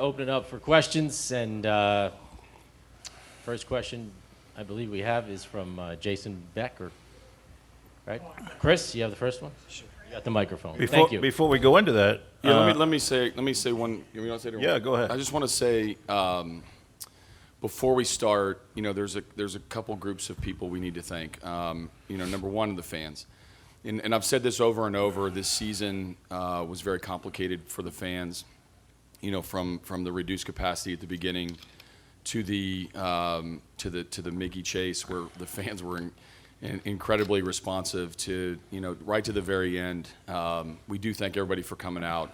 open it up for questions. And first question I believe we have is from Jason Becker. Right? Chris, you have the first one? Sure. You got the microphone. Thank you. Before we go into that, let me say one. You want to say it? Yeah, go ahead. I just want to say before we start, there's a couple groups of people we need to thank. Number one, the fans, and I've said this over and over. This season was very complicated for the fans. From the reduced capacity at the beginning to the Mickey Chase, where the fans were incredibly responsive to, right to the very end. We do thank everybody for coming out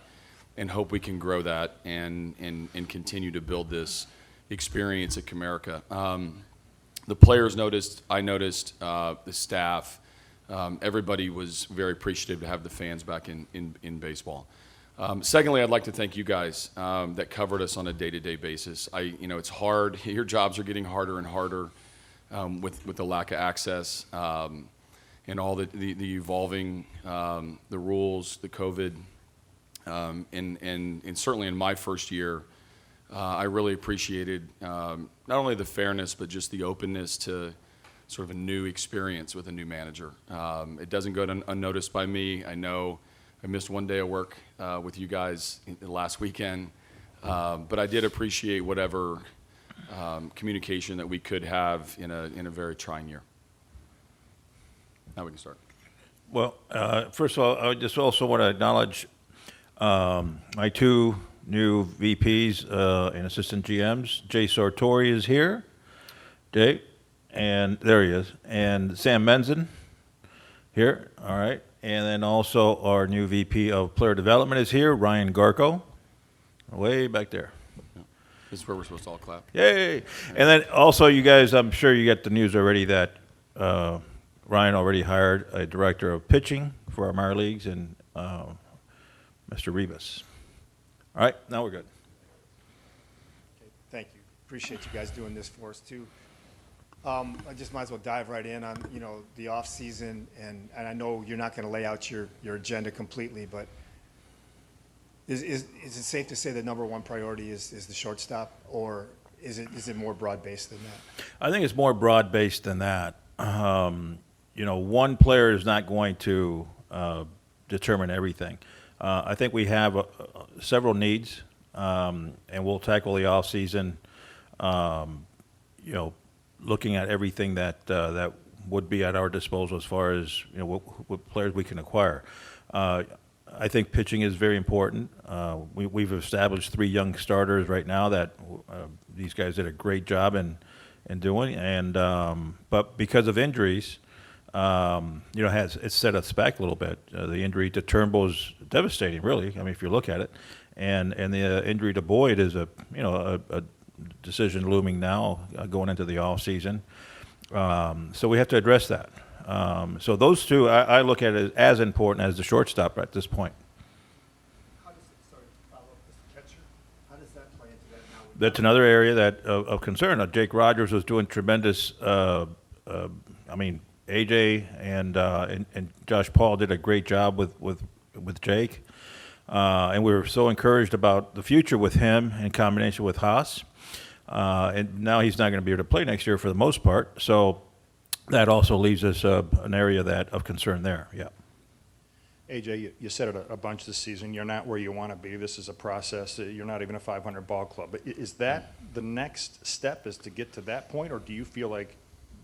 and hope we can grow that and continue to build this experience at Comerica. The players noticed, I noticed, the staff, everybody was very appreciative to have the fans back in baseball. Secondly, I'd like to thank you guys that covered us on a day-to-day basis. It's hard. Your jobs are getting harder and harder. With the lack of access and all the evolving the rules, the COVID, and certainly in my first year, I really appreciated not only the fairness but just the openness to sort of a new experience with a new manager. It doesn't go unnoticed by me. I know I missed one day of work with you guys last weekend, but I did appreciate whatever communication that we could have in a very trying year. Now we can start. Well, first of all, I just also want to acknowledge my two new VPs and assistant GMs. Jay Sartori is here. Jay, and there he is. And Sam Menzen here. All right. And then also our new VP of Player Development is here, Ryan Garko, way back there. This is where we're supposed to all clap. Yay! And then also, you guys, I'm sure you get the news already that Ryan already hired a director of pitching for our minor leagues, and Mr. Rebus. All right, now we're good. Okay, thank you. Appreciate you guys doing this for us too. I just might as well dive right in on the off season, and I know you're not going to lay out your agenda completely, but. Is it safe to say the number one priority is the shortstop, or is it more broad-based than that? I think it's more broad-based than that. One player is not going to determine everything. I think we have several needs, and we'll tackle the off-season, looking at everything that would be at our disposal as far as what players we can acquire. I think pitching is very important. We've established 3 young starters right now that these guys did a great job in doing. And but because of injuries, it's set us back a little bit. The injury to Turnbull is devastating, really. I mean, if you look at it, and the injury to Boyd is a decision looming now going into the off season. So we have to address that. So those two, I look at it as important as the shortstop at this point. How does follow up this catcher? How does that play into that now? That's another area of concern. Jake Rogers was doing tremendous. AJ and Josh Paul did a great job with Jake, and we were so encouraged about the future with him in combination with Haas. And now he's not going to be able to play next year for the most part. So. That also leaves us an area of concern there, yeah. AJ, you said it a bunch this season. You're not where you want to be. This is a process. You're not even a 500 ball club. But is that the next step, is to get to that point, or do you feel like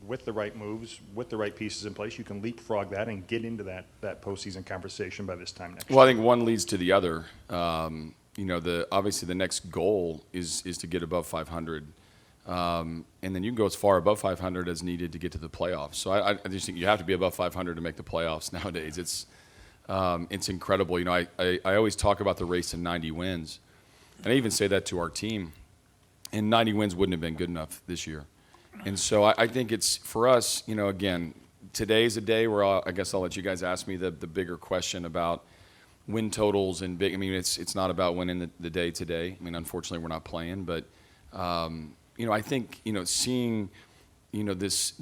with the right moves, with the right pieces in place, you can leapfrog that and get into that postseason conversation by this time next year? Well, I think one leads to the other. Obviously the next goal is to get above 500. And then you can go as far above 500 as needed to get to the playoffs. So I just think you have to be above 500 to make the playoffs nowadays. It's incredible. I always talk about the race to 90 wins, and I even say that to our team. And 90 wins wouldn't have been good enough this year. And so I think it's for us. Again, today's a day where I guess I'll let you guys ask me the bigger question about win totals and big. I mean, it's not about winning the day today. I mean, unfortunately, we're not playing, but. I think seeing this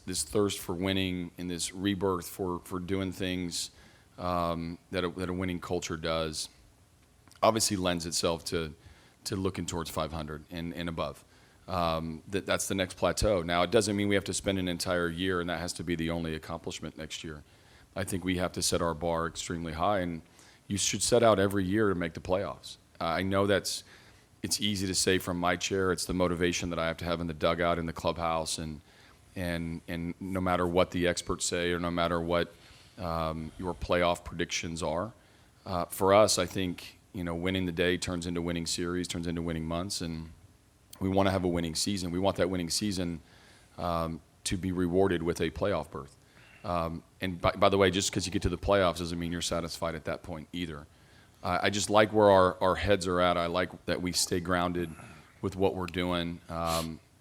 thirst for winning and this rebirth for doing things that a winning culture does obviously lends itself to to looking towards 500 and above. That's the next plateau. Now, it doesn't mean we have to spend an entire year and that has to be the only accomplishment next year. I think we have to set our bar extremely high, and you should set out every year to make the playoffs. I know it's easy to say from my chair. It's the motivation that I have to have in the dugout, in the clubhouse, and no matter what the experts say or no matter what your playoff predictions are, for us, I think winning the day turns into winning series, turns into winning months, and we want to have a winning season. We want that winning season to be rewarded with a playoff berth. And by the way, just because you get to the playoffs doesn't mean you're satisfied at that point either. I just like where our heads are at. I like that we stay grounded with what we're doing.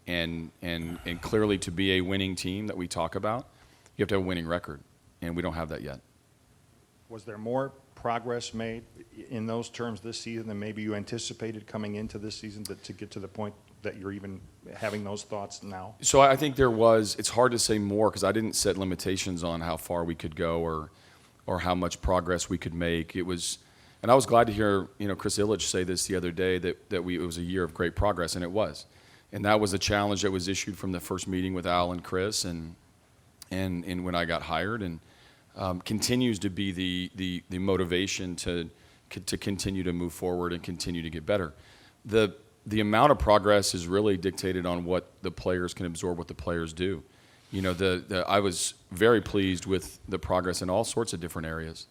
And clearly to be a winning team that we talk about, you have to have a winning record, and we don't have that yet. Was there more progress made in those terms this season than maybe you anticipated coming into this season to get to the point that you're even having those thoughts now? So I think there was. It's hard to say more because I didn't set limitations on how far we could go or how much progress we could make. It was, and I was glad to hear Chris Ilitch say this the other day that it was a year of great progress, and it was. And that was a challenge that was issued from the first meeting with Al and Chris, and when I got hired, and continues to be the motivation to continue to move forward and continue to get better. The amount of progress is really dictated on what the players can absorb, what the players do. I was very pleased with the progress in all sorts of different areas,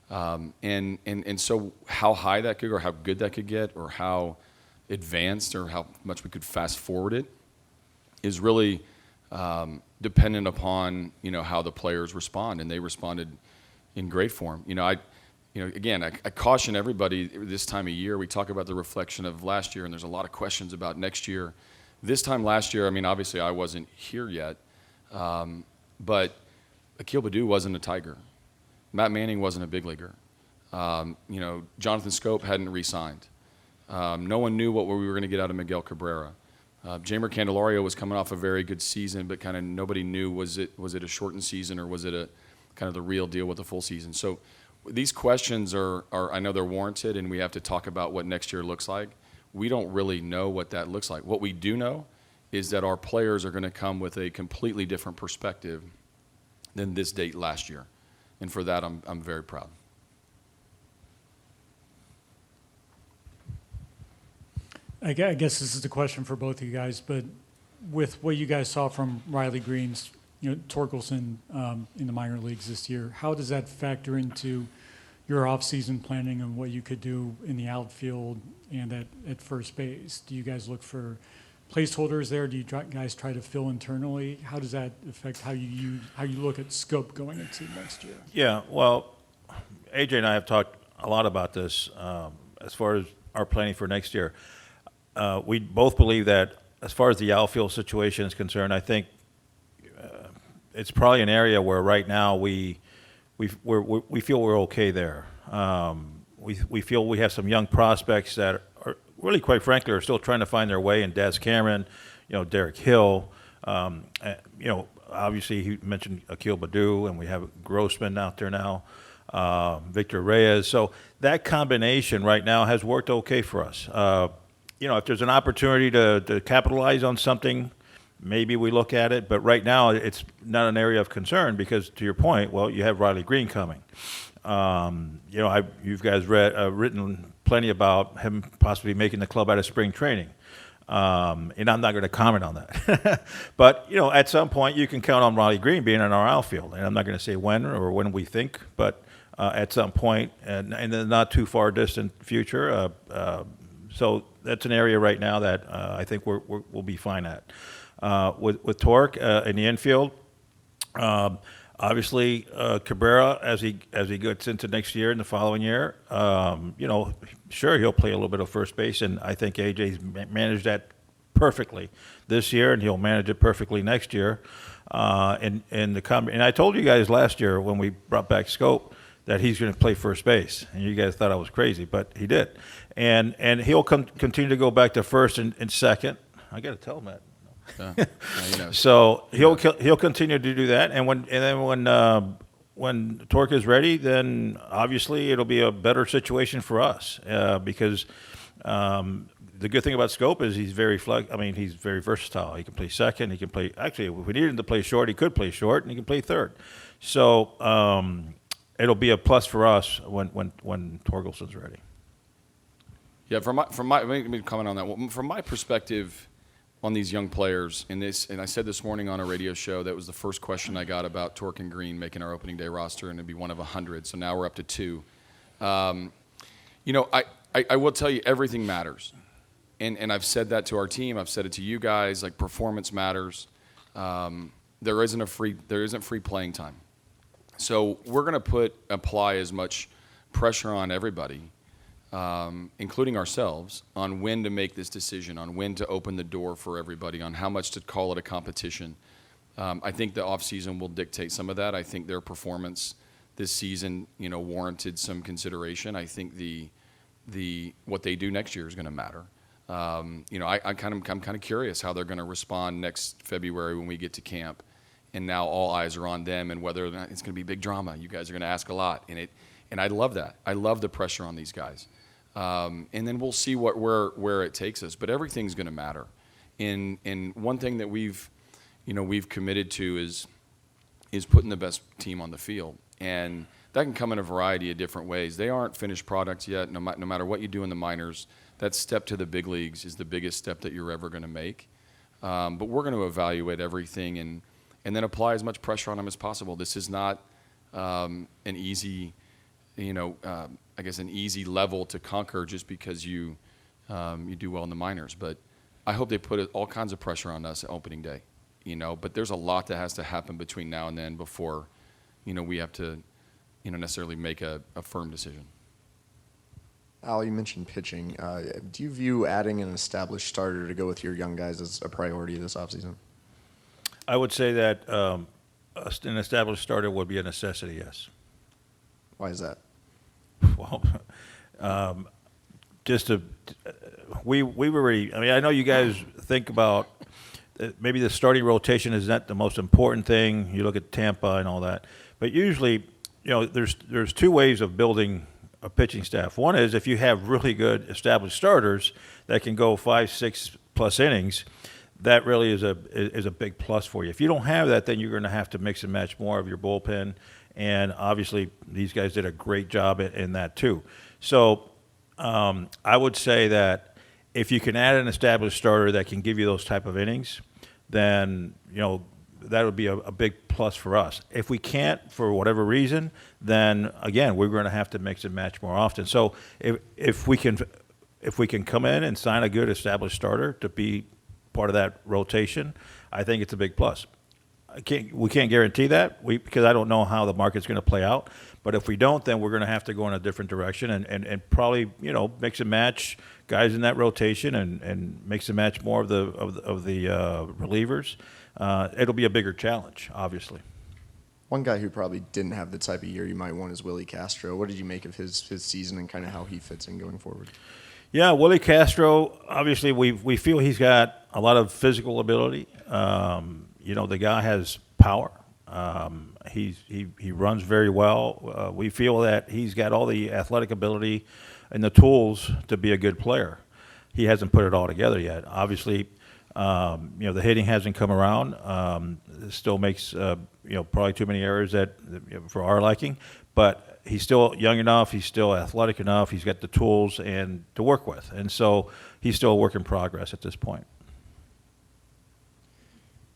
and so how high that could go, or how good that could get, or how advanced, or how much we could fast forward it, is really dependent upon how the players respond, and they responded in great form. Again, I caution everybody this time of year. We talk about the reflection of last year, and there's a lot of questions about next year. This time last year, obviously I wasn't here yet, but Akil Baddoo wasn't a Tiger. Matt Manning wasn't a big leaguer. Jonathan Scope hadn't re-signed. No one knew what we were going to get out of Miguel Cabrera. Jeimer Candelario was coming off a very good season, but kind of nobody knew was it a shortened season or was it a kind of the real deal with a full season. So these questions are I know they're warranted, and we have to talk about what next year looks like. We don't really know what that looks like. What we do know is that our players are going to come with a completely different perspective than this date last year, and for that I'm very proud. I guess this is a question for both of you guys, but with what you guys saw from Riley Green's Torkelson in the minor leagues this year, how does that factor into your off-season planning and what you could do in the outfield and at first base? Do you guys look for placeholders there? Do you guys try to fill internally? How does that affect how you look at scope going into next year? Yeah, well, AJ and I have talked a lot about this as far as our planning for next year. We both believe that as far as the outfield situation is concerned, I think it's probably an area where right now we feel we're okay there. We feel we have some young prospects that are really, quite frankly, are still trying to find their way. And Daz Cameron, Derek Hill, obviously he mentioned Akil Baddoo, and we have Grossman out there now, Victor Reyes. So that combination right now has worked okay for us. If there's an opportunity to capitalize on something, maybe we look at it. But right now, it's not an area of concern because, to your point, well, you have Riley Green coming. You guys written plenty about him possibly making the club out of spring training. And I'm not going to comment on that. But, at some point, you can count on Riley Green being in our outfield. And I'm not going to say when or when we think, but at some point, and in the not too far distant future. So that's an area right now that I think we'll be fine at. With Torque in the infield, obviously Cabrera, as he gets into next year and the following year, sure, he'll play a little bit of first base, and I think AJ's managed that perfectly this year, and he'll manage it perfectly next year. And I told you guys last year when we brought back Scope that he's going to play first base, and you guys thought I was crazy, but he did. And he'll continue to go back to first and second. I got to tell him that. So he'll continue to do that, and when Torque is ready, then obviously it'll be a better situation for us because the the good thing about Scope is he's very he's very versatile. He can play second. He can play. Actually, if we needed him to play short, he could play short, and he can play third. So it'll be a plus for us when Torgelson's ready. Yeah, let me comment on that. Well, from my perspective on these young players, and I said this morning on a radio show, that was the first question I got about Tork and Green making our opening day roster, and it'd be one of 100. So now we're up to 2. I will tell you, everything matters, and I've said that to our team. I've said it to you guys. Like, performance matters. There isn't free playing time, so we're going to apply as much pressure on everybody, including ourselves, on when to make this decision, on when to open the door for everybody, on how much to call it a competition. I think the offseason will dictate some of that. I think their performance this season, warranted some consideration. I think what they do next year is going to matter. I'm kind of curious how they're going to respond next February when we get to camp, and now all eyes are on them, and whether or not it's going to be big drama. You guys are going to ask a lot, and I love that. I love the pressure on these guys. And then we'll see where it takes us. But everything's going to matter. And one thing that we've committed to is putting the best team on the field, and that can come in a variety of different ways. They aren't finished products yet. No matter what you do in the minors, that step to the big leagues is the biggest step that you're ever going to make. But we're going to evaluate everything and then apply as much pressure on them as possible. This is not an easy. An easy level to conquer just because you do well in the minors. But I hope they put all kinds of pressure on us at opening day, But there's a lot that has to happen between now and then before, we have to, necessarily make a firm decision. Al, you mentioned pitching. Do you view adding an established starter to go with your young guys as a priority this offseason? I would say that an established starter would be a necessity, yes. Why is that? Well, we were already. I mean, I know you guys think about maybe the starting rotation is not the most important thing. You look at Tampa and all that, but usually, there's 2 ways of building a pitching staff. One is if you have really good established starters that can go 5, 6+ innings. That really is a big plus for you. If you don't have that, then you're going to have to mix and match more of your bullpen. And obviously, these guys did a great job in that too. So I would say that if you can add an established starter that can give you those type of innings, then that would be a big plus for us. If we can't, for whatever reason, then again we're going to have to mix and match more often. So if we can come in and sign a good established starter to be part of that rotation, I think it's a big plus. We can't guarantee that because I don't know how the market's going to play out. But if we don't, then we're going to have to go in a different direction and probably mix and match guys in that rotation and mix and match more of the relievers. It'll be a bigger challenge, obviously. One guy who probably didn't have the type of year you might want is Willie Castro. What did you make of his season and kind of how he fits in going forward? Yeah, Willie Castro, obviously we feel he's got a lot of physical ability. The guy has power. He runs very well. We feel that he's got all the athletic ability and the tools to be a good player. He hasn't put it all together yet. Obviously, the hitting hasn't come around. Still makes probably too many errors for our liking, but he's still young enough. He's still athletic enough. He's got the tools and to work with, and so he's still a work in progress at this point.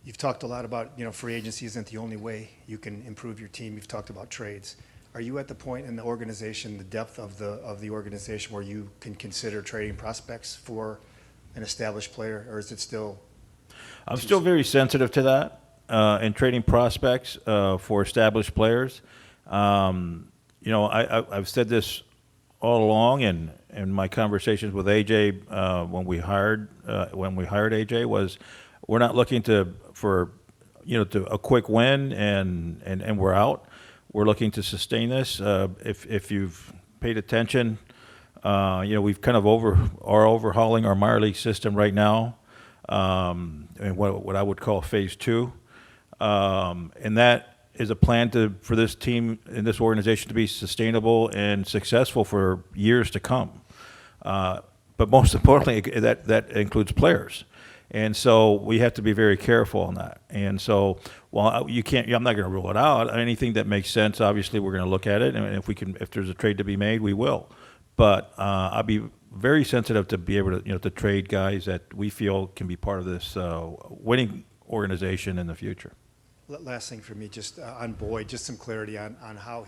You've talked a lot about, free agency isn't the only way you can improve your team. You've talked about trades. Are you at the point in the organization, the depth of the organization, where you can consider trading prospects for an established player, or is it still? I'm still very sensitive to that and trading prospects for established players. I've said this all along, and in my conversations with AJ when we hired AJ was, we're not looking for a quick win and we're out. We're looking to sustain this. If you've paid attention, we've kind of overhauling our minor league system right now, and what I would call phase 2, and that is a plan for this team and this organization to be sustainable and successful for years to come. but most importantly, that includes players. And so we have to be very careful on that. And so, while you can't, I'm not going to rule it out. Anything that makes sense, obviously, we're going to look at it. And if there's a trade to be made, we will. But I'll be very sensitive to be able to, to trade guys that we feel can be part of this winning organization in the future. Last thing for me, just on Boyd, just some clarity on how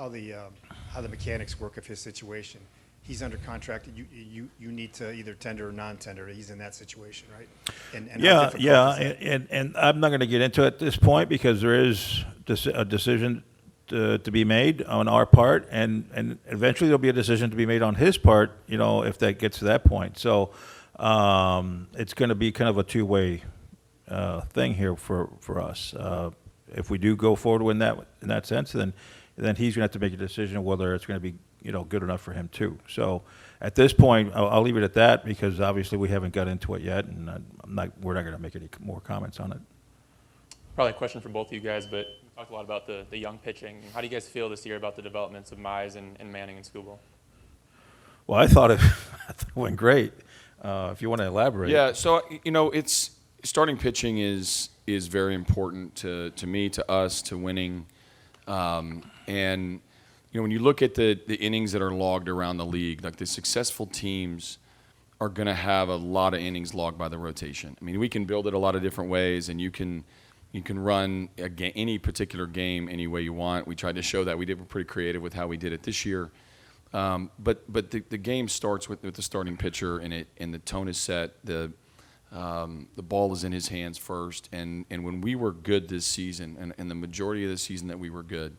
the mechanics work of his situation. He's under contract. You need to either tender or non-tender. He's in that situation, right? And how difficult is that? and I'm not going to get into it at this point because there is a decision to be made on our part, and eventually there'll be a decision to be made on his part. If that gets to that point. So it's going to be kind of a two-way thing here for us. If we do go forward in that sense, then he's going to have to make a decision whether it's going to be good enough for him too. So at this point, I'll leave it at that because obviously we haven't got into it yet, and we're not going to make any more comments on it. Probably a question for both of you guys, but we talked a lot about the young pitching. How do you guys feel this year about the developments of Mize and Manning and Skubal? Well, I thought it went great. If you want to elaborate. Yeah, so it's starting pitching is very important to me, to us, to winning, and when you look at the innings that are logged around the league, like the successful teams are going to have a lot of innings logged by the rotation. I mean, we can build it a lot of different ways, and you can run any particular game any way you want. We tried to show that. We're pretty creative with how we did it this year. But the game starts with the starting pitcher, and the tone is set. The ball is in his hands first. And when we were good this season, and the majority of the season that we were good,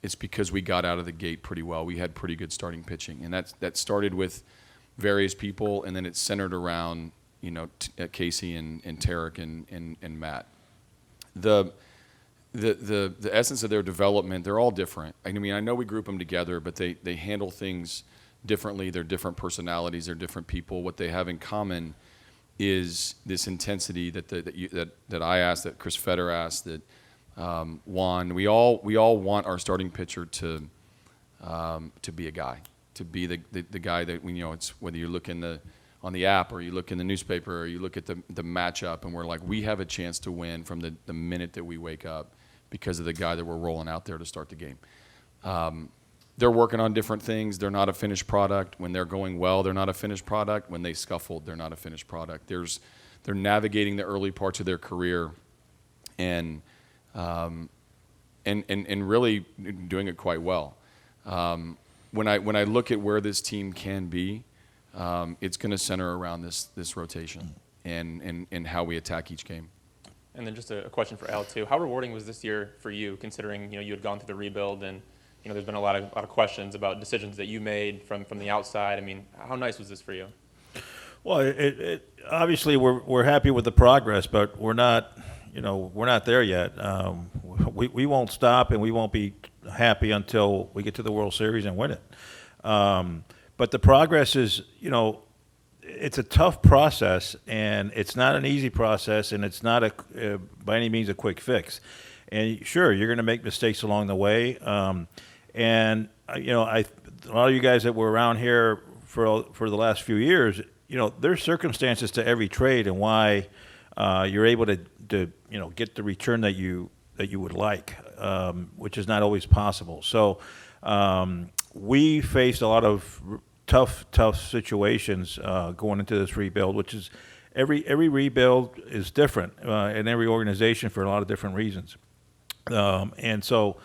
it's because we got out of the gate pretty well. We had pretty good starting pitching, and that started with various people, and then it centered around Casey and Tarek and Matt. The essence of their development, they're all different. I mean, I know we group them together, but they handle things differently. They're different personalities. They're different people. What they have in common is this intensity that I asked, that Chris Fetter asked, that Juan. We all want our starting pitcher to be a guy, to be the guy that it's whether you look on the app or you look in the newspaper or you look at the matchup, and we're like, we have a chance to win from the minute that we wake up because of the guy that we're rolling out there to start the game. They're working on different things. They're not a finished product. When they're going well, they're not a finished product. When they scuffled, they're not a finished product. They're navigating the early parts of their career and really doing it quite well. When I look at where this team can be, it's going to center around this rotation and how we attack each game. And then just a question for Al too. How rewarding was this year for you, considering you had gone through the rebuild and there's been a lot of questions about decisions that you made from the outside. I mean, how nice was this for you? Well, it obviously we're happy with the progress, but we're not there yet. We won't stop, and we won't be happy until we get to the World Series and win it. But the progress is, it's a tough process, and it's not an easy process, and it's not by any means a quick fix. And sure, you're going to make mistakes along the way. A lot of you guys that were around here for the last few years, there's circumstances to every trade and why you're able to get the return that you would like, which is not always possible. So we faced a lot of tough situations going into this rebuild, which is every rebuild is different in every organization for a lot of different reasons. And so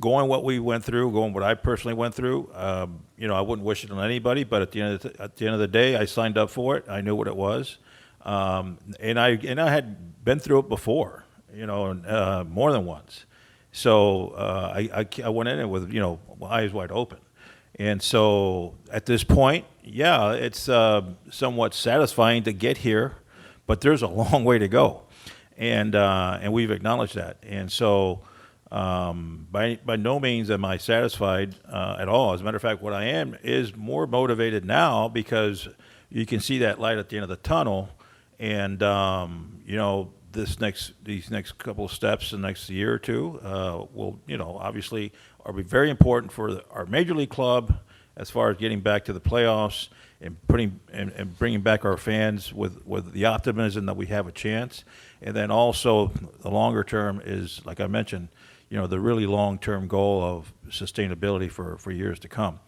going what we went through, going what I personally went through, I wouldn't wish it on anybody, but at the end of the day, I signed up for it. I knew what it was. And I had been through it before, more than once. So I went in it with eyes wide open, and so at this point, yeah, it's somewhat satisfying to get here, but there's a long way to go, and we've acknowledged that. And so by no means am I satisfied at all. As a matter of fact, what I am is more motivated now because you can see that light at the end of the tunnel. And these next couple of steps, the next year or two, will obviously are be very important for our major league club as far as getting back to the playoffs and bringing back our fans with the optimism that we have a chance. And then also the longer term is, like I mentioned, the really long-term goal of sustainability for years to come.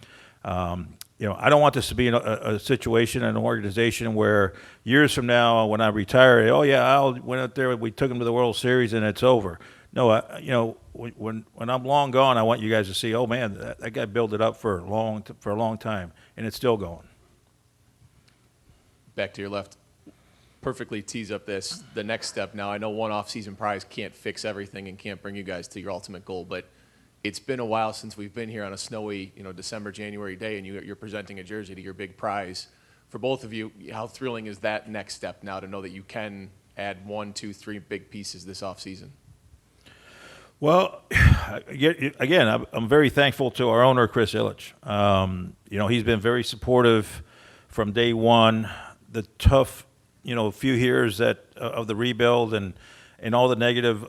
I don't want this to be a situation, an organization where years from now, when I retire, oh yeah, Al went out there, we took him to the World Series, and it's over. No, when I'm long gone, I want you guys to see, oh man, that guy built it up for a long time, and it's still going. Back to your left. Perfectly tease up the next step. Now, I know one off-season prize can't fix everything and can't bring you guys to your ultimate goal, but it's been a while since we've been here on a snowy, December, January day, and you're presenting a jersey to your big prize. For both of you, how thrilling is that next step now to know that you can add 1, 2, 3 big pieces this offseason? Well, again, I'm very thankful to our owner, Chris Illich. He's been very supportive from day one. The tough, few years of the rebuild and all the negative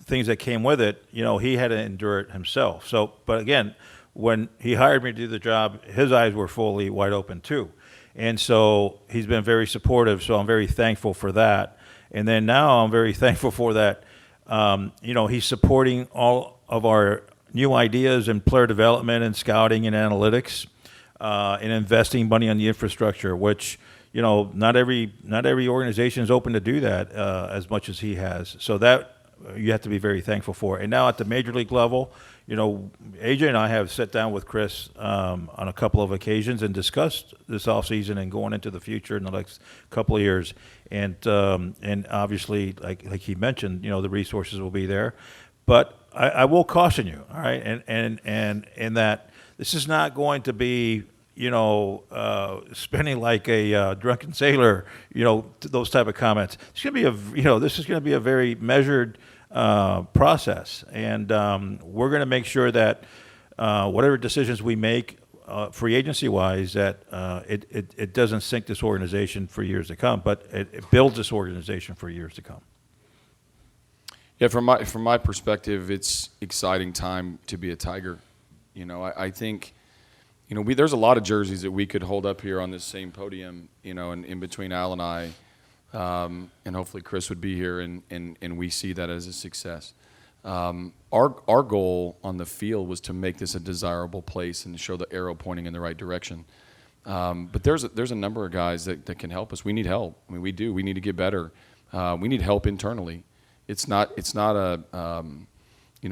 things that came with it, he had to endure it himself. So, but again, when he hired me to do the job, his eyes were fully wide open too. And so he's been very supportive, so I'm very thankful for that. And then now I'm very thankful for that. He's supporting all of our new ideas in player development and scouting and analytics, and investing money on the infrastructure, which, not every organization is open to do that as much as he has. So that you have to be very thankful for. And now at the major league level, AJ and I have sat down with Chris on a couple of occasions and discussed this offseason and going into the future in the next couple of years. And obviously, like he mentioned, the resources will be there. But I will caution you, all right, and that this is not going to be spending like a drunken sailor, those type of comments. It's going to be this is going to be a very measured process, and we're going to make sure that whatever decisions we make, free agency wise, that it doesn't sink this organization for years to come, but it builds this organization for years to come. Yeah, from my perspective, it's exciting time to be a Tiger. I think. There's a lot of jerseys that we could hold up here on this same podium, and in between Al and I, and hopefully Chris would be here, and we see that as a success. Our goal on the field was to make this a desirable place and to show the arrow pointing in the right direction. But there's a number of guys that can help us. We need help. I mean, we do. We need to get better. We need help internally. It's not a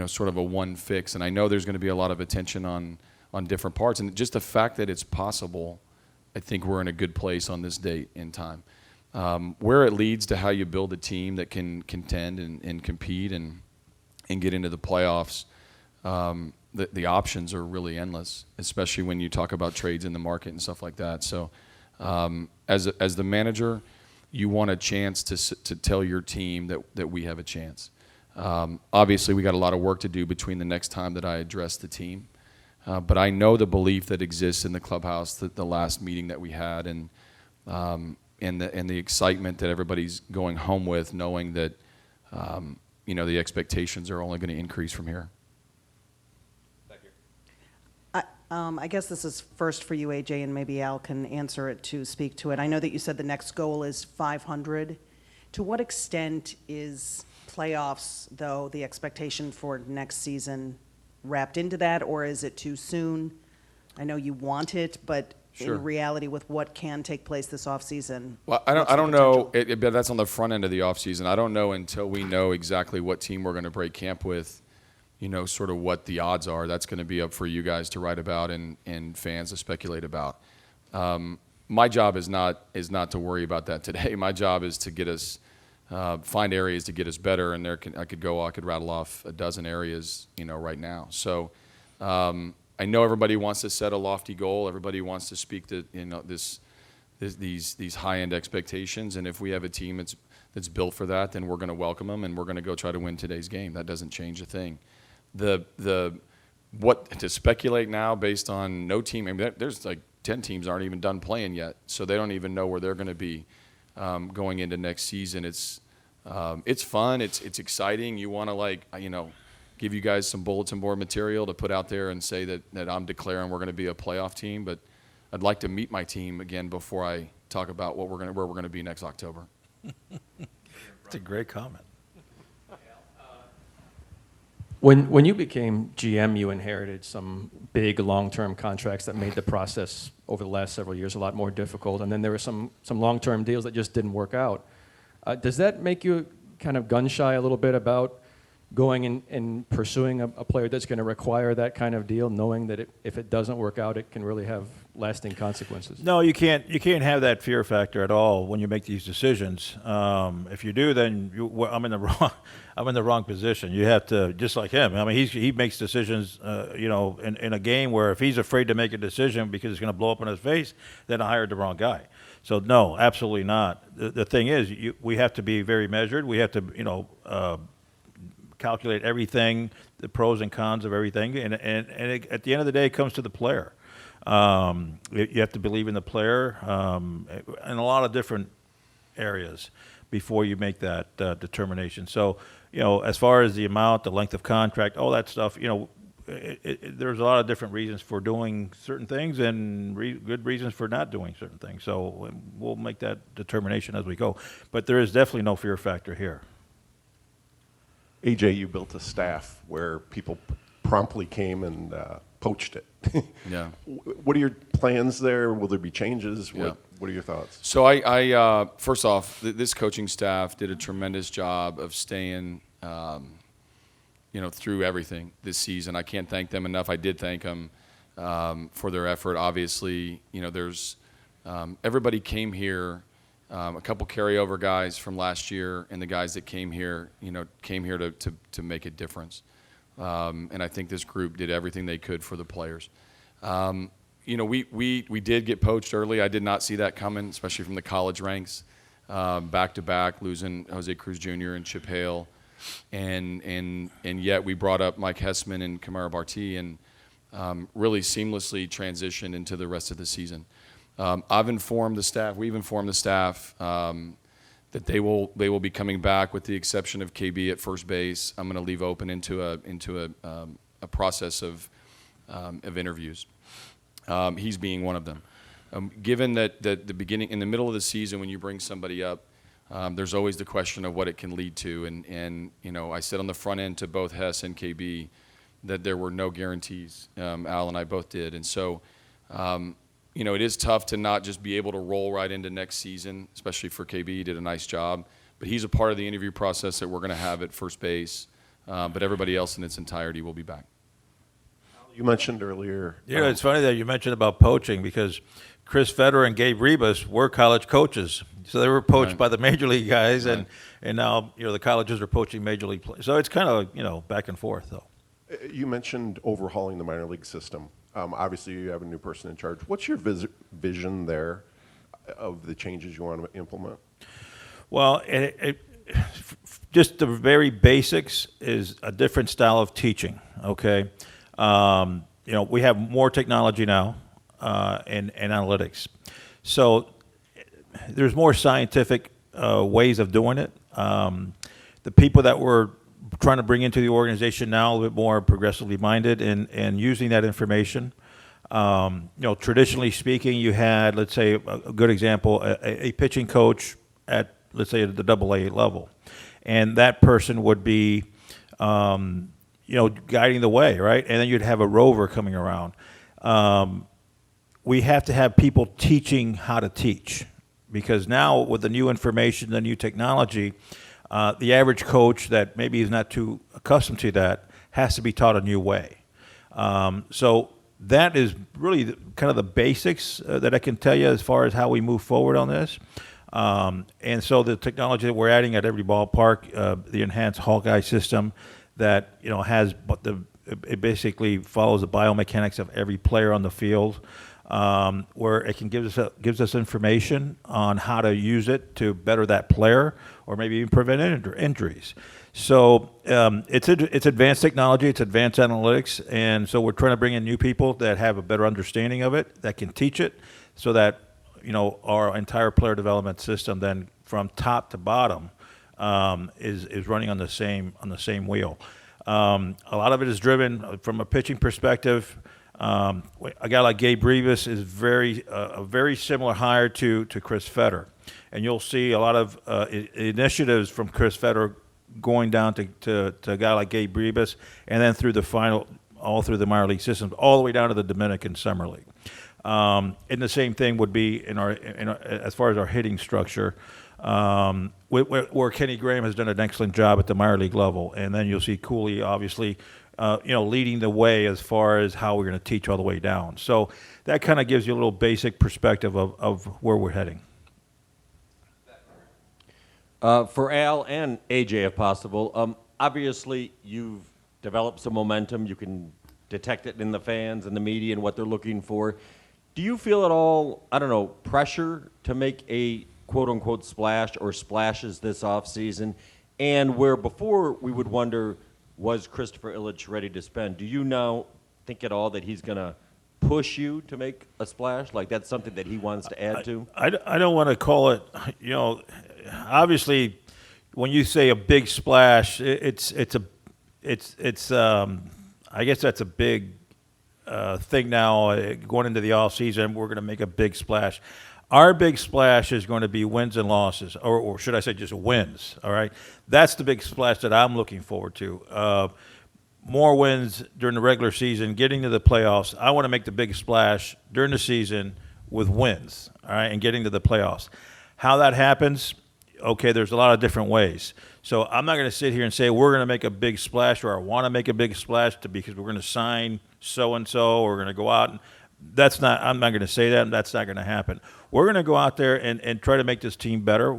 sort of a one fix. And I know there's going to be a lot of attention on different parts. And just the fact that it's possible, I think we're in a good place on this date in time. Where it leads to how you build a team that can contend and compete and get into the playoffs, the options are really endless, especially when you talk about trades in the market and stuff like that. So as the manager, you want a chance to tell your team that we have a chance. Obviously, we got a lot of work to do between the next time that I address the team. But I know the belief that exists in the clubhouse, the last meeting that we had, and the excitement that everybody's going home with, knowing that the expectations are only going to increase from here. I guess this is first for you, AJ, and maybe Al can answer it to speak to it. I know that you said the next goal is 500. To what extent is playoffs, though, the expectation for next season wrapped into that, or is it too soon? I know you want it, but Sure. in reality, with what can take place this offseason? Well, I don't know. But that's on the front end of the offseason. I don't know until we know exactly what team we're going to break camp with, sort of what the odds are. That's going to be up for you guys to write about and fans to speculate about. My job is not to worry about that today. My job is to get us find areas to get us better, and I could rattle off a dozen areas, right now. So I know everybody wants to set a lofty goal. Everybody wants to speak to these high-end expectations, and if we have a team that's built for that, then we're going to welcome them, and we're going to go try to win today's game. That doesn't change a thing. What to speculate now based on no team? I mean, there's like 10 teams aren't even done playing yet, so they don't even know where they're going to be going into next season. It's fun. It's exciting. You want to give you guys some bulletin board material to put out there and say that I'm declaring we're going to be a playoff team, but I'd like to meet my team again before I talk about where we're going to be next October. It's a great comment. When you became GM, you inherited some big long-term contracts that made the process over the last several years a lot more difficult, and then there were some long-term deals that just didn't work out. Does that make you kind of gun-shy a little bit about going and pursuing a player that's going to require that kind of deal, knowing that if it doesn't work out, it can really have lasting consequences? No, you can't have that fear factor at all when you make these decisions. If you do, then I'm in the wrong position. You have to, just like him. I mean, he makes decisions, in a game where if he's afraid to make a decision because it's going to blow up in his face, then I hired the wrong guy. So no, absolutely not. The thing is, we have to be very measured. We have to, calculate everything, the pros and cons of everything, and at the end of the day, it comes to the player. You have to believe in the player in a lot of different areas before you make that determination. So, as far as the amount, the length of contract, all that stuff, there's a lot of different reasons for doing certain things and good reasons for not doing certain things. So we'll make that determination as we go. But there is definitely no fear factor here. AJ, you built a staff where people promptly came and poached it. Yeah. What are your plans there? Will there be changes? Yeah. What are your thoughts? So I first off, this coaching staff did a tremendous job of staying, through everything this season. I can't thank them enough. I did thank them for their effort. Obviously, there's everybody came here. A couple carryover guys from last year, and the guys that came here to make a difference. And I think this group did everything they could for the players. We did get poached early. I did not see that coming, especially from the college ranks, back to back, losing Jose Cruz Jr. and Chip Hale, and yet we brought up Mike Hessman and Kamara Barti, and really seamlessly transitioned into the rest of the season. We've informed the staff that they will be coming back with the exception of KB at first base. I'm going to leave open into a process of interviews. He's being one of them. Given that in the middle of the season when you bring somebody up, there's always the question of what it can lead to. And I said on the front end to both Hess and KB that there were no guarantees. Al and I both did. And so it is tough to not just be able to roll right into next season, especially for KB. He did a nice job. But he's a part of the interview process that we're going to have at first base. But everybody else in its entirety will be back. You mentioned earlier. Yeah, it's funny that you mentioned about poaching because Chris Federer and Gabe Rebus were college coaches. So they were poached by the major league guys, and now the colleges are poaching major league players. So it's kind of back and forth, though. You mentioned overhauling the minor league system. Obviously, you have a new person in charge. What's your vision there of the changes you want to implement? Well, just the very basics is a different style of teaching, okay? We have more technology now and analytics. So there's more scientific ways of doing it. The people that we're trying to bring into the organization now a little bit more progressively minded and using that information. Traditionally speaking, you had, let's say, a good example, a pitching coach at, let's say, at the AA level. And that person would be, guiding the way, right? And then you'd have a rover coming around. We have to have people teaching how to teach because now with the new information, the new technology, the average coach that maybe is not too accustomed to that has to be taught a new way. So that is really kind of the basics that I can tell you as far as how we move forward on this. And so the technology that we're adding at every ballpark, the enhanced Hawkeye system that has, but it basically follows the biomechanics of every player on the field, where it can gives us information on how to use it to better that player or maybe even prevent injuries. So it's advanced technology, it's advanced analytics, and so we're trying to bring in new people that have a better understanding of it, that can teach it, so that our entire player development system then from top to bottom is running on the same wheel. A lot of it is driven from a pitching perspective. A guy like Gabe Rivas is a very similar hire to Chris Fetter. And you'll see a lot of initiatives from Chris Fetter going down to a guy like Gabe Rivas, and then all through the minor league system, all the way down to the Dominican Summer League. And the same thing would be in our as far as our hitting structure, where Kenny Graham has done an excellent job at the minor league level. And then you'll see Cooley, obviously, leading the way as far as how we're going to teach all the way down. So that kind of gives you a little basic perspective of where we're heading. For Al and AJ, if possible, obviously you've developed some momentum. You can detect it in the fans and the media and what they're looking for. Do you feel at all, I don't know, pressure to make a quote-unquote splash or splashes this offseason? And where before we would wonder, was Christopher Ilitch ready to spend? Do you now think at all that he's going to push you to make a splash? Like that's something that he wants to add to? I don't want to call it, obviously, when you say a big splash, I guess that's a big thing now going into the off season. We're going to make a big splash. Our big splash is going to be wins and losses, or should I say just wins, all right? That's the big splash that I'm looking forward to. More wins during the regular season, getting to the playoffs. I want to make the big splash during the season with wins, all right, and getting to the playoffs. How that happens, okay, there's a lot of different ways. So I'm not going to sit here and say we're going to make a big splash or I want to make a big splash because we're going to sign so-and-so or we're going to go out. I'm not going to say that. That's not going to happen. We're going to go out there and try to make this team better.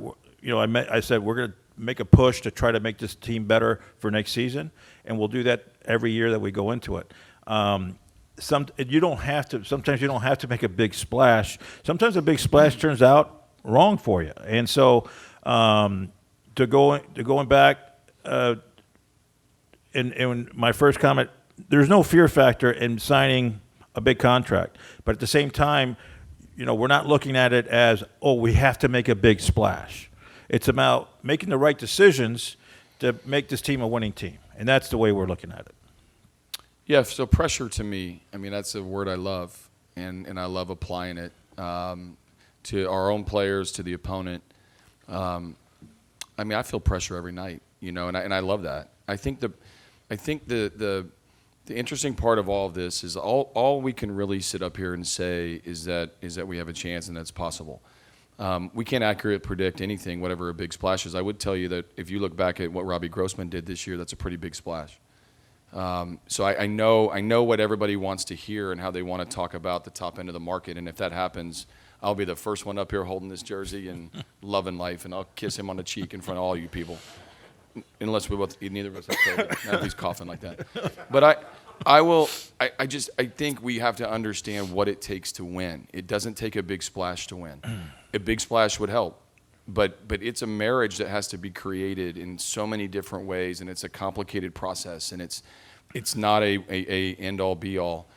I said we're going to make a push to try to make this team better for next season, and we'll do that every year that we go into it. Sometimes you don't have to make a big splash. Sometimes a big splash turns out wrong for you. And so going back in my first comment, there's no fear factor in signing a big contract. But at the same time, we're not looking at it as, we have to make a big splash. It's about making the right decisions to make this team a winning team. And that's the way we're looking at it. Yeah, so pressure to me, that's a word I love, and I love applying it to our own players, to the opponent. I feel pressure every night, and I love that. I think the interesting part of all of this is all we can really sit up here and say is that we have a chance and that's possible. We can't accurately predict anything, whatever a big splash is. I would tell you that if you look back at what Robbie Grossman did this year, that's a pretty big splash. So I know what everybody wants to hear and how they want to talk about the top end of the market, and if that happens, I'll be the first one up here holding this jersey and loving life, and I'll kiss him on the cheek in front of all you people. Unless neither of us have COVID. Not if he's coughing like that. But I think we have to understand what it takes to win. It doesn't take a big splash to win. A big splash would help. But it's a marriage that has to be created in so many different ways, and it's a complicated process, and it's not a end-all, be-all.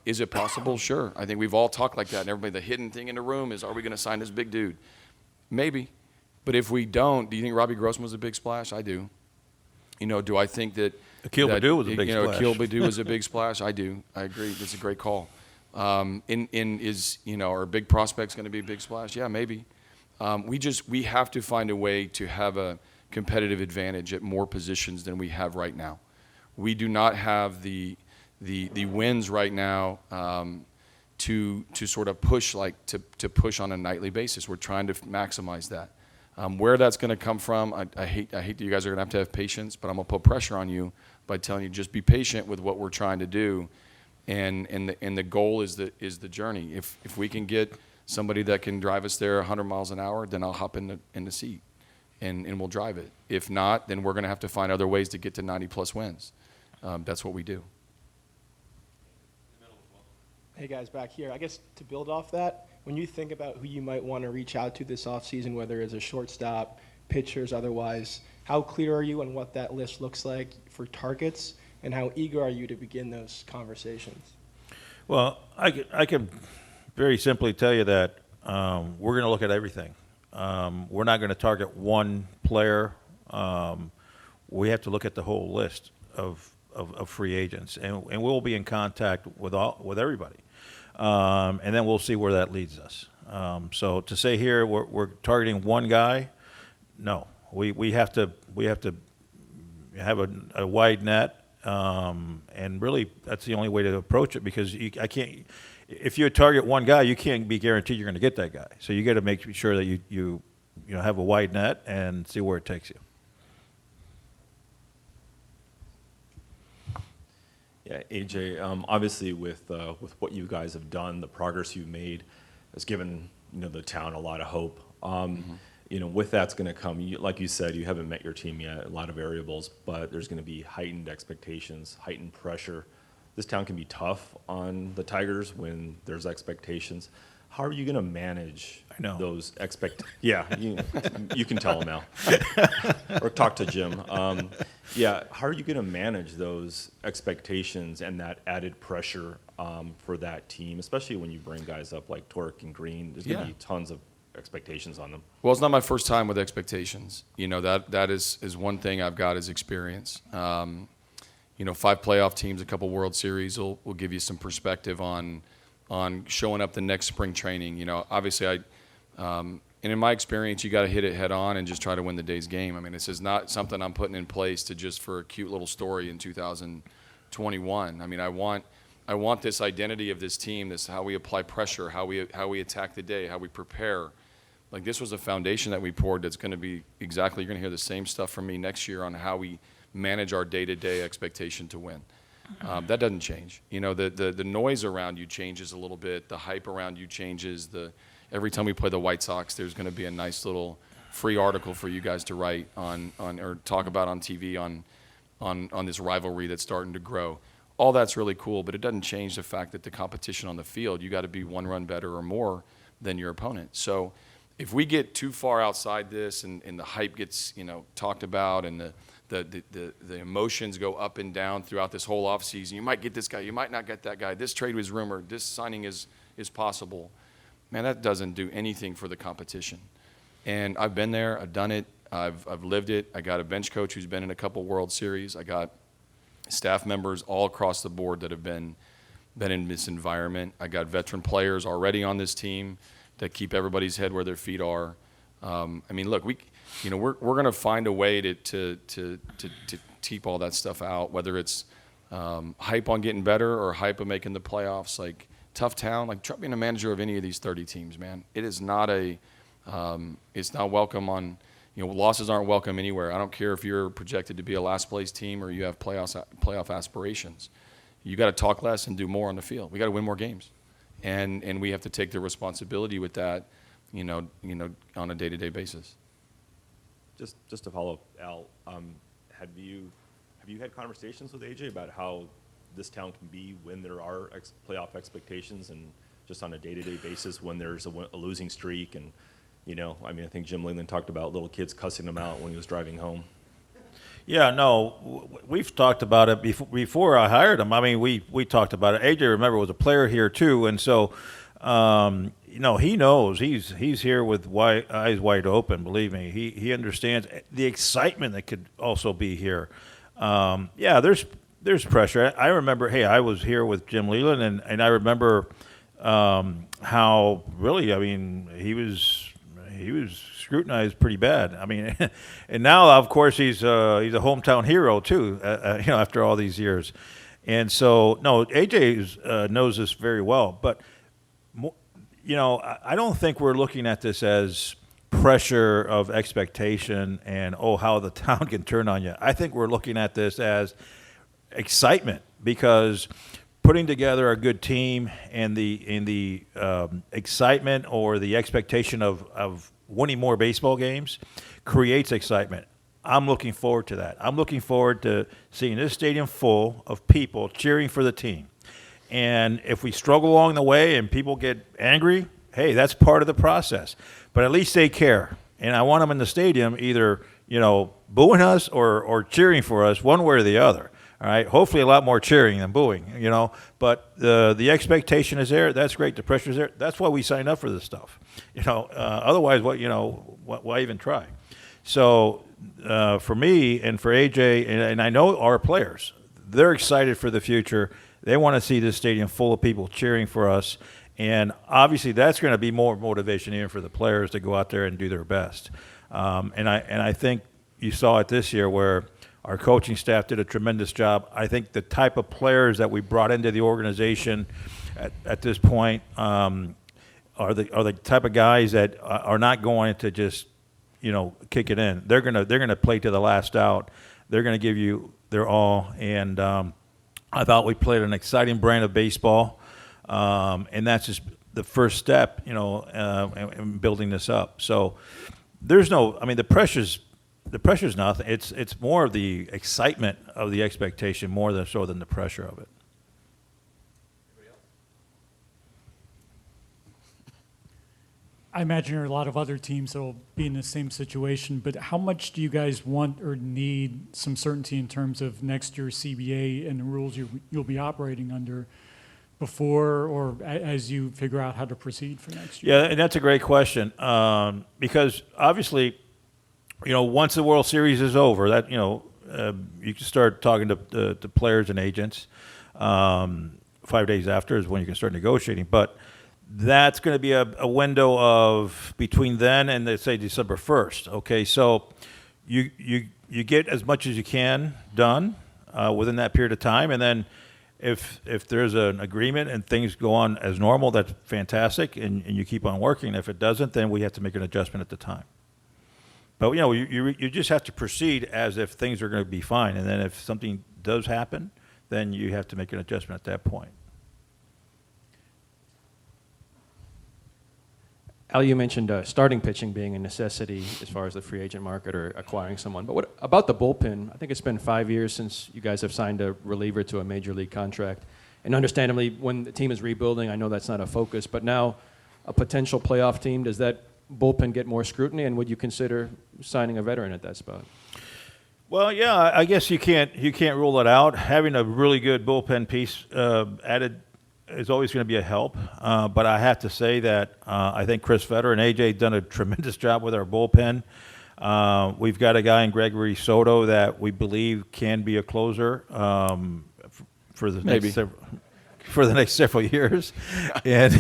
Is it possible? Sure. I think we've all talked like that, and everybody, the hidden thing in the room is, are we going to sign this big dude? Maybe. But if we don't, do you think Robbie Grossman was a big splash? I do. Do I think that Akil Baddoo was a big splash? Akil Baddoo was a big splash. I do. I agree. That's a great call. Are big prospects going to be a big splash? Yeah, maybe. We have to find a way to have a competitive advantage at more positions than we have right now. We do not have the wins right now to sort of push to push on a nightly basis. We're trying to maximize that. Where that's going to come from, I hate that you guys are going to have patience, but I'm going to put pressure on you by telling you just be patient with what we're trying to do, and the goal is the journey. If we can get somebody that can drive us there 100 miles an hour, then I'll hop in the seat, and we'll drive it. If not, then we're going to have to find other ways to get to 90-plus wins. That's what we do. Hey guys, back here. I guess to build off that, when you think about who you might want to reach out to this offseason, whether it's a shortstop, pitchers, otherwise, how clear are you on what that list looks like for targets, and how eager are you to begin those conversations? Well, I can very simply tell you that we're going to look at everything. We're not going to target one player. We have to look at the whole list. of free agents, and we'll be in contact with everybody, and then we'll see where that leads us. So to say here we're targeting one guy, no, we have to have a wide net, and really that's the only way to approach it, because I can't. If you target one guy, you can't be guaranteed you're going to get that guy. So you got to make sure that you have a wide net and see where it takes you. Yeah, AJ, obviously with what you guys have done, the progress you've made has given the town a lot of hope. With that's going to come, like you said, you haven't met your team yet, a lot of variables, but there's going to be heightened expectations, heightened pressure. This town can be tough on the Tigers when there's expectations. How are you going to manage those Yeah, you can tell them, Al. Or talk to Jim. How are you going to manage those expectations and that added pressure for that team, especially when you bring guys up like Torque and Green? There's going to be tons of expectations on them. Well, it's not my first time with expectations. That is one thing I've got is experience. 5 playoff teams, a couple World Series will give you some perspective on showing up the next spring training. Obviously and in my experience, you got to hit it head on and just try to win the day's game. I mean, this is not something I'm putting in place to just for a cute little story in 2021. I mean, I want this identity of this team, this how we apply pressure, how we attack the day, how we prepare. Like, this was a foundation that we poured that's going to be exactly, you're going to hear the same stuff from me next year on how we manage our day-to-day expectation to win. That doesn't change. The noise around you changes a little bit. The hype around you changes. Every time we play the White Sox, there's going to be a nice little free article for you guys to write on or talk about on TV on this rivalry that's starting to grow. All that's really cool, but it doesn't change the fact that the competition on the field, you got to be one run better or more than your opponent. So if we get too far outside this and the hype gets talked about and the emotions go up and down throughout this whole offseason, you might get this guy, you might not get that guy, this trade was rumored, this signing is possible. Man, that doesn't do anything for the competition. And I've been there, I've done it, I've lived it. I got a bench coach who's been in a couple World Series. I got staff members all across the board that have been in this environment. I got veteran players already on this team that keep everybody's head where their feet are. I mean, look, we're going to find a way to keep all that stuff out, whether it's hype on getting better or hype of making the playoffs. Like, tough town, like, try being a manager of any of these 30 teams, man. It is not it's not welcome on, losses aren't welcome anywhere. I don't care if you're projected to be a last place team or you have playoff aspirations. You got to talk less and do more on the field. We got to win more games, and we have to take the responsibility with that, on a day-to-day basis. Just to follow up, Al, have you had conversations with AJ about how this town can be when there are playoff expectations and just on a day-to-day basis when there's a losing streak? And I think Jim Leland talked about little kids cussing him out when he was driving home. Yeah, no, we've talked about it before I hired him. I mean, we talked about it. AJ, remember, was a player here too, and so he knows he's here with eyes wide open. Believe me, he understands the excitement that could also be here. There's pressure. I remember, I was here with Jim Leland, and I remember how really, he was scrutinized pretty bad. And now, of course, he's a hometown hero too. After all these years, and so no, AJ knows this very well. But I don't think we're looking at this as pressure of expectation and how the town can turn on you. I think we're looking at this as excitement, because putting together a good team and the excitement or the expectation of winning more baseball games creates excitement. I'm looking forward to that. I'm looking forward to seeing this stadium full of people cheering for the team. And if we struggle along the way and people get angry, hey, that's part of the process. But at least they care. And I want them in the stadium either, booing us or cheering for us, one way or the other. All right, hopefully a lot more cheering than booing, But the expectation is there. That's great. The pressure is there. That's why we signed up for this stuff. Otherwise, why even try? So for me and for AJ, and I know our players, they're excited for the future. They want to see this stadium full of people cheering for us. And obviously that's going to be more motivation even for the players to go out there and do their best. And I think you saw it this year where our coaching staff did a tremendous job. I think the type of players that we brought into the organization at this point are the type of guys that are not going to just, kick it in. They're gonna play to the last out. They're gonna give you their all. And I thought we played an exciting brand of baseball, and that's just the first step, in building this up. So there's the pressure's nothing. It's more of the excitement of the expectation more than the pressure of it. I imagine there are a lot of other teams that will be in the same situation, but how much do you guys want or need some certainty in terms of next year's CBA and the rules you'll be operating under before or as you figure out how to proceed for next year? Yeah, and that's a great question, because obviously, once the World Series is over, that you can start talking to players and agents. 5 days after is when you can start negotiating, but that's going to be a window of between then and let's say December 1st. Okay, so you get as much as you can done within that period of time, and then if there's an agreement and things go on as normal, that's fantastic, and you keep on working. If it doesn't, then we have to make an adjustment at the time. But you just have to proceed as if things are going to be fine, and then if something does happen, then you have to make an adjustment at that point. Al, you mentioned starting pitching being a necessity as far as the free agent market or acquiring someone. But what about the bullpen? I think it's been 5 years since you guys have signed a reliever to a major league contract. And understandably, when the team is rebuilding, I know that's not a focus. But now, a potential playoff team, does that bullpen get more scrutiny? And would you consider signing a veteran at that spot? Well, yeah, I guess you can't rule it out. Having a really good bullpen piece added is always going to be a help, but I have to say that I think Chris Fetter and AJ done a tremendous job with our bullpen. We've got a guy in Gregory Soto that we believe can be a closer for the next several years, and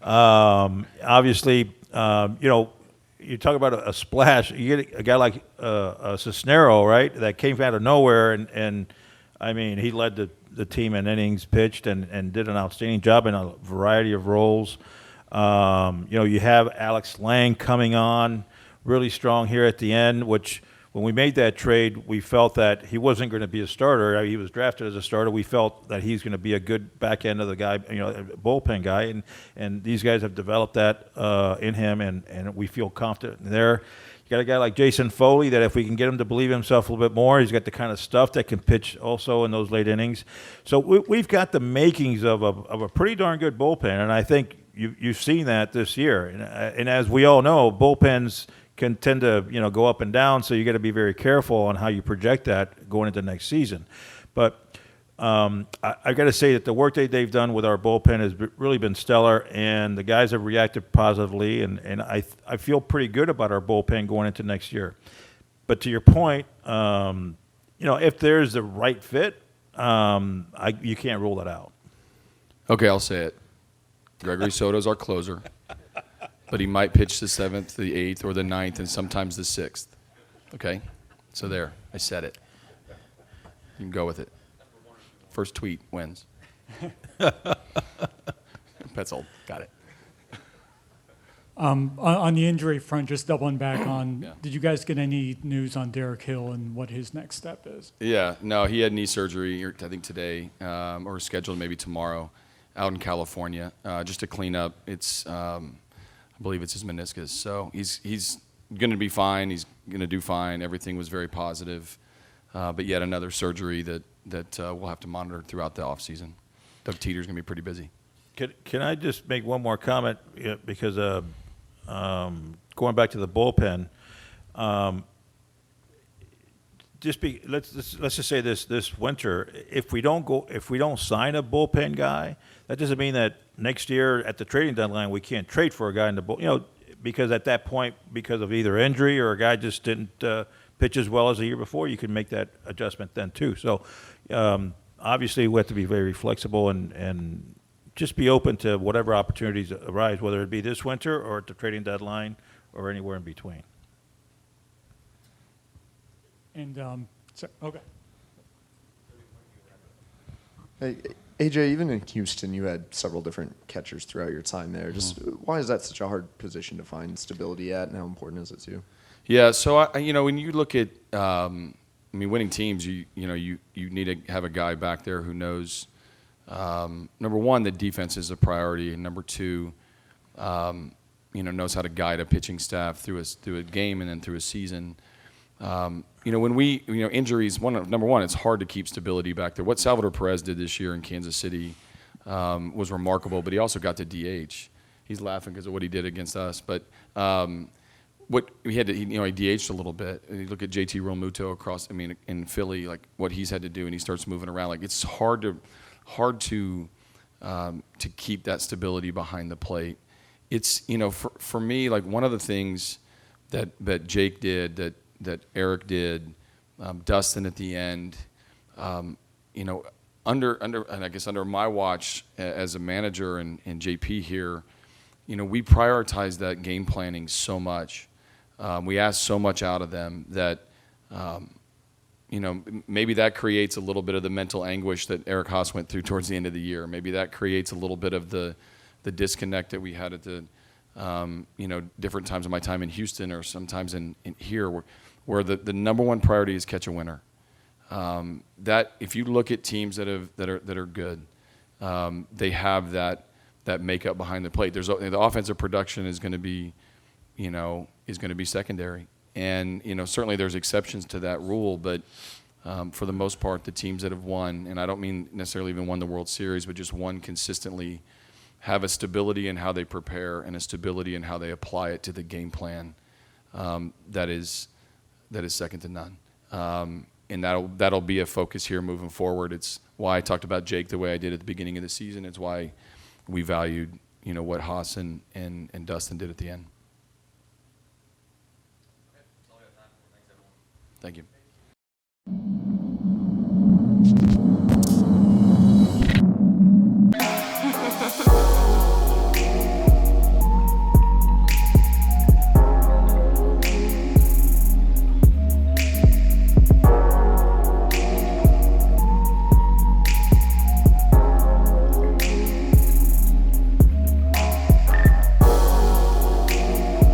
obviously, you talk about a splash. You get a guy like Cisnero, right? That came out of nowhere, and I mean, he led the team in innings pitched and did an outstanding job in a variety of roles. You have Alex Lang coming on really strong here at the end, which when we made that trade, we felt that he wasn't going to be a starter. He was drafted as a starter. We felt that he's going to be a good back end of the guy, bullpen guy, and these guys have developed that in him, and we feel confident there. You got a guy like Jason Foley that if we can get him to believe in himself a little bit more, he's got the kind of stuff that can pitch also in those late innings. So we've got the makings of a pretty darn good bullpen, and I think you've seen that this year. And as we all know, bullpens can tend to go up and down, so you got to be very careful on how you project that going into next season. But I got to say that the work that they've done with our bullpen has really been stellar, and the guys have reacted positively, and I feel pretty good about our bullpen going into next year. But to your point, if there's the right fit, you can't rule that out. Okay, I'll say it. Gregory Soto's our closer, but he might pitch the 7th, the 8th, or the 9th, and sometimes the 6th. Okay? So there, I said it. You can go with it. First tweet wins. That's old. Got it. On the injury front, just doubling back on, did you guys get any news on Derek Hill and what his next step is? Yeah, no, he had knee surgery, I think today, or scheduled maybe tomorrow, out in California, just to clean up. It's, I believe it's his meniscus. So he's going to be fine. He's going to do fine. Everything was very positive, but yet another surgery that we'll have to monitor throughout the offseason. Doug Teeter's going to be pretty busy. Can I just make one more comment? Because going back to the bullpen, let's just say this winter, if we don't sign a bullpen guy, that doesn't mean that next year at the trading deadline we can't trade for a guy in the bull. because at that point, because of either injury or a guy just didn't pitch as well as the year before, you can make that adjustment then too. So obviously, we have to be very flexible and just be open to whatever opportunities arise, whether it be this winter or at the trading deadline or anywhere in between. And, okay. Hey, AJ, even in Houston, you had several different catchers throughout your time there. Just why is that such a hard position to find stability at, and how important is it to you? Yeah, so when you look at, winning teams, you need to have a guy back there who knows. Number one, the defense is a priority, and number two, knows how to guide a pitching staff through a game and then through a season. When injuries, number one, it's hard to keep stability back there. What Salvador Perez did this year in Kansas City was remarkable, but he also got to DH. He's laughing because of what he did against us, but he DH'd a little bit. And you look at JT Realmuto in Philly, like what he's had to do, and he starts moving around. Like it's hard to keep that stability behind the plate. It's for me, like one of the things that Jake did, that Eric did, Dustin at the end, under my watch as a manager and JP here, we prioritize that game planning so much. We ask so much out of them that, maybe that creates a little bit of the mental anguish that Eric Haas went through towards the end of the year. Maybe that creates a little bit of the disconnect that we had at the, different times of my time in Houston or sometimes in here where the number one priority is catch a winner. That if you look at teams that are good, they have that makeup behind the plate. The offensive production is going to be, secondary, and certainly there's exceptions to that rule, but for the most part, the teams that have won, and I don't mean necessarily even won the World Series, but just won consistently, have a stability in how they prepare and a stability in how they apply it to the game plan that is second to none. And that'll be a focus here moving forward. It's why I talked about Jake the way I did at the beginning of the season. It's why we valued, what Haas and Dustin did at the end. Thank you.